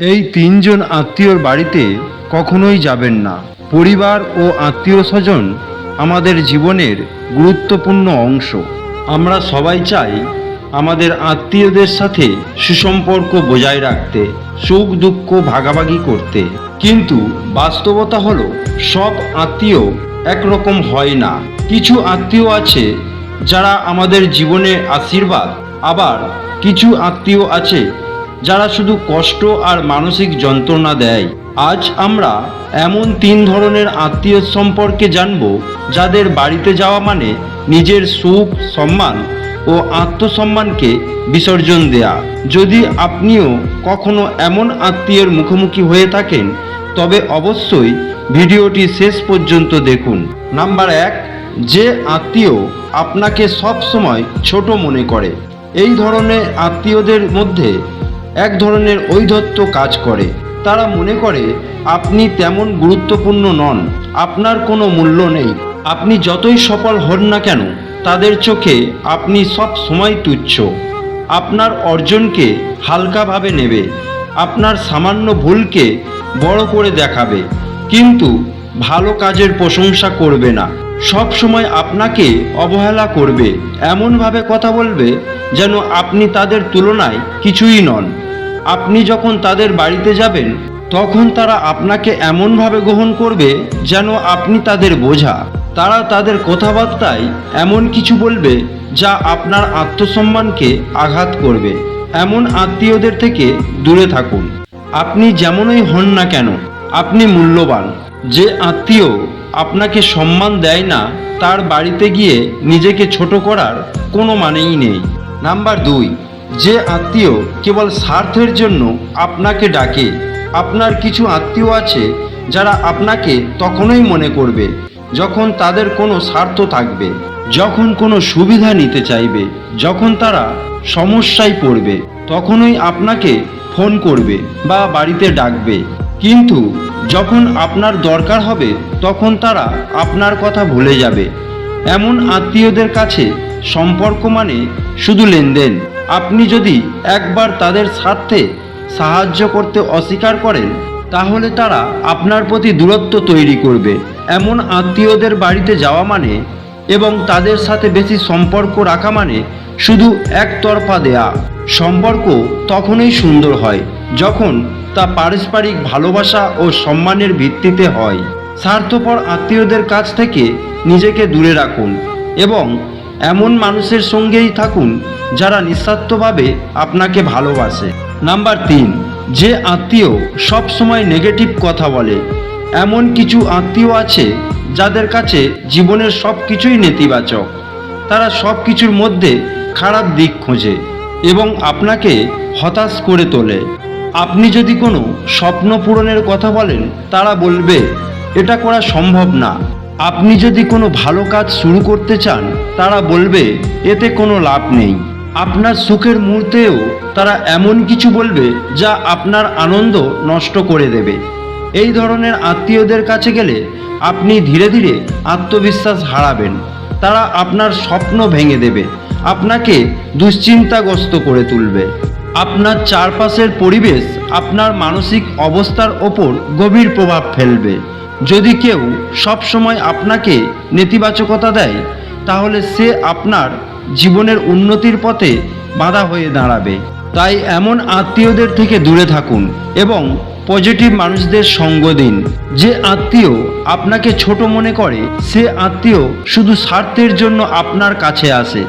এই তিনজন আত্মীয়র বাড়িতে কখনোই যাবেন না। পরিবার ও আত্মীয় স্বজন আমাদের জীবনের গুরুত্বপূর্ণ অংশ। আমরা সবাই চাই আমাদের আত্মীয়দের সাথে সুসম্পর্ক বজায় রাখতে, সুখ দুঃখ ভাগাভাগি করতে। কিন্তু বাস্তবতা হলো সব আত্মীয় একরকম হয় না। কিছু আত্মীয় আছে যারা আমাদের জীবনে আশীর্বাদ, আবার কিছু আত্মীয় আছে যারা শুধু কষ্ট আর মানসিক যন্ত্রণা দেয়। আজ আমরা এমন 3 ধরনের আত্মীয় সম্পর্কে জানব যাদের বাড়িতে যাওয়া মানে নিজের সুখ, সম্মান ও আত্মসম্মানকে বিসর্জন দেয়া। যদি আপনিও কখনো এমন আত্মীয়ের মুখোমুখি হয়ে থাকেন তবে অবশ্যই ভিডিওটি শেষ পর্যন্ত দেখুন। নাম্বার 1, যে আত্মীয় আপনাকে সব সময় ছোট মনে করে। এই ধরনের আত্মীয়দের মধ্যে এক ধরনের ঔদ্ধত্য কাজ করে। তারা মনে করে আপনি তেমন গুরুত্বপূর্ণ নন, আপনার কোনো মূল্য নেই। আপনি যতই সফল হন না কেন তাদের চোখে আপনি সব সময় তুচ্ছ। আপনার অর্জনকে হালকাভাবে নেবে, আপনার সামান্য ভুলকে বড় করে দেখাবে, কিন্তু ভালো কাজের প্রশংসা করবে না। সব সময় আপনাকে অবহেলা করবে, এমনভাবে কথা বলবে যেন আপনি তাদের তুলনায় কিছুই নন। আপনি যখন তাদের বাড়িতে যাবেন তখন তারা আপনাকে এমনভাবে গ্রহণ করবে যেন আপনি তাদের বোঝা। তারা তাদের কথাবার্তায় এমন কিছু বলবে যা আপনার আত্মসম্মানকে আঘাত করবে। এমন আত্মীয়দের থেকে দূরে থাকুন। আপনি যেমনই হন না কেন আপনি মূল্যবান। যে আত্মীয় আপনাকে সম্মান দেয় না তার বাড়িতে গিয়ে নিজেকে ছোট করার কোনো মানেই নেই। নাম্বার 2, যে আত্মীয় কেবল স্বার্থের জন্য আপনাকে ডাকে। আপনার কিছু আত্মীয় আছে যারা আপনাকে তখনই মনে করবে যখন তাদের কোনো স্বার্থ থাকবে, যখন কোনো সুবিধা নিতে চাইবে, যখন তারা সমস্যায় পড়বে তখনই আপনাকে ফোন করবে বা বাড়িতে ডাকবে। কিন্তু যখন আপনার দরকার হবে তখন তারা আপনার কথা ভুলে যাবে। এমন আত্মীয়দের কাছে সম্পর্ক মানে শুধু লেনদেন। আপনি যদি একবার তাদের স্বার্থে সাহায্য করতে অস্বীকার করেন তাহলে তারা আপনার প্রতি দূরত্ব তৈরি করবে। এমন আত্মীয়দের বাড়িতে যাওয়া মানে এবং তাদের সাথে বেশি সম্পর্ক রাখা মানে শুধু একতরফা দেয়া। সম্পর্ক তখনই সুন্দর হয় যখন তা পারস্পরিক ভালোবাসা ও সম্মানের ভিত্তিতে হয়। স্বার্থপর আত্মীয়দের কাছ থেকে নিজেকে দূরে রাখুন এবং এমন মানুষের সঙ্গেই থাকুন যারা নিঃস্বার্থভাবে আপনাকে ভালোবাসে। নাম্বার 3, যে আত্মীয় সব সময় নেগেটিভ কথা বলে। এমন কিছু আত্মীয় আছে যাদের কাছে জীবনের সব কিছুই নেতিবাচক। তারা সব কিছুর মধ্যে খারাপ দিক খোঁজে এবং আপনাকে হতাশ করে তোলে। আপনি যদি কোনো স্বপ্ন পূরণের কথা বলেন তারা বলবে এটা করা সম্ভব না। আপনি যদি কোনো ভালো কাজ শুরু করতে চান তারা বলবে এতে কোনো লাভ নেই। আপনার সুখের মুহূর্তেও তারা এমন কিছু বলবে যা আপনার আনন্দ নষ্ট করে দেবে। এই ধরনের আত্মীয়দের কাছে গেলে আপনি ধীরে ধীরে আত্মবিশ্বাস হারাবেন। তারা আপনার স্বপ্ন ভেঙে দেবে, আপনাকে দুশ্চিন্তাগ্রস্ত করে তুলবে। আপনার চারপাশের পরিবেশ আপনার মানসিক অবস্থার ওপর গভীর প্রভাব ফেলবে। যদি কেউ সব সময় আপনাকে নেতিবাচকতা দেয় তাহলে সে আপনার জীবনের উন্নতির পথে বাধা হয়ে দাঁড়াবে। তাই এমন আত্মীয়দের থেকে দূরে থাকুন এবং পজিটিভ মানুষদের সঙ্গ দিন। যে আত্মীয় আপনাকে ছোট মনে করে সে আত্মীয় শুধু স্বার্থের জন্য আপনার কাছে আসে।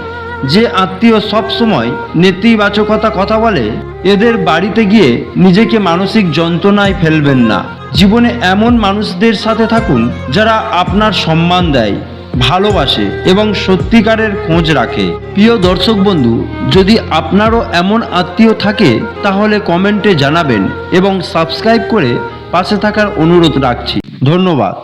যে আত্মীয় সব সময় নেতিবাচকতা কথা বলে এদের বাড়িতে গিয়ে নিজেকে মানসিক যন্ত্রণায় ফেলবেন না। জীবনে এমন মানুষদের সাথে থাকুন যারা আপনার সম্মান দেয়, ভালোবাসে এবং সত্যিকারের খোঁজ রাখে। প্রিয় দর্শক বন্ধু, যদি আপনারও এমন আত্মীয় থাকে তাহলে কমেন্টে জানাবেন এবং সাবস্ক্রাইব করে পাশে থাকার অনুরোধ রাখছি। ধন্যবাদ।